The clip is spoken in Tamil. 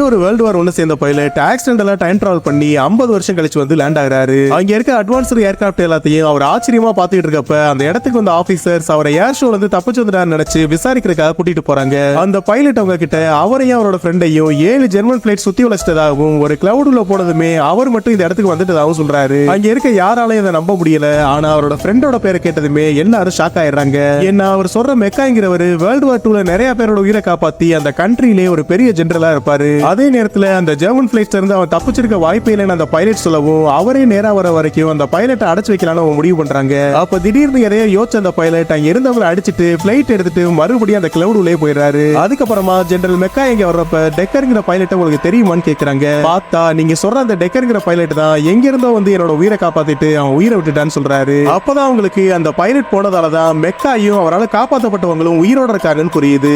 இன்னொரு வேர்ல்டு வார் ஒன்னு சேர்ந்த பைலட் ஆக்சிடென்டலா டைம் டிராவல் பண்ணி 50 வருஷம் கழிச்சு வந்து லேண்ட் ஆகுறாரு. அங்க இருக்க அட்வான்ஸ்டு ஏர்கிராஃப்ட் எல்லாத்தையும் அவர் ஆச்சரியமா பாத்துட்டு இருக்கப்ப அந்த இடத்துக்கு வந்த ஆபீசர்ஸ் அவரை ஏர் ஷோல இருந்து தப்பிச்சு வந்துட்டாரு நினைச்சு விசாரிக்கிறதுக்காக கூட்டிட்டு போறாங்க. அந்த பைலட் அவங்க கிட்ட அவரையும் அவரோட ஃப்ரெண்டையும் 7 ஜெர்மன் பிளைட் சுத்தி வளைச்சதாகவும் ஒரு கிளவுடுல போனதுமே அவர் மட்டும் இந்த இடத்துக்கு வந்துட்டதாகவும் சொல்றாரு. அங்க இருக்க யாராலையும் இதை நம்ப முடியல. ஆனா அவரோட ஃப்ரெண்டோட பேரை கேட்டதுமே எல்லாரும் ஷாக் ஆயிடுறாங்க. ஏன்னா அவர் சொல்ற மெக்காங்கிறவர் வேர்ல்டு வார் 2ல நிறைய பேரோட உயிரை காப்பாத்தி அந்த கண்ட்ரியிலே ஒரு பெரிய ஜெனரலா இருப்பாரு. அதே நேரத்துல அந்த ஜெர்மன் பிளைட்ல இருந்து அவன் தப்பிச்சிருக்க வாய்ப்பே இல்லைன்னு அந்த பைலட் சொல்லவும் அவரே நேரா வர வரைக்கும் அந்த பைலட்டை அடைச்சு வைக்கலாம்னு முடிவு பண்றாங்க. அப்ப திடீர்னு எதையோ யோசிச்ச அந்த பைலட் அங்க இருந்தவங்களை அடிச்சிட்டு பிளைட் எடுத்துட்டு மறுபடியும் அந்த கிளவுட் உள்ளே போயிடுறாரு. அதுக்கப்புறமா ஜெனரல் மெக்கா இங்க வர்றப்ப டெக்கர்ங்கிற பைலட்டை உங்களுக்கு தெரியுமான்னு கேக்குறாங்க. பார்த்தா நீங்க சொல்ற அந்த டெக்கர்ங்கிற பைலட் தான் எங்க இருந்தோ வந்து என்னோட உயிரை காப்பாத்திட்டு அவன் உயிரை விட்டுட்டான்னு சொல்றாரு. அப்பதான் உங்களுக்கு அந்த பைலட் போனதாலதான் மெக்காயும் அவரால் காப்பாற்றப்பட்டவங்களும் உயிரோட இருக்காருன்னு புரியுது.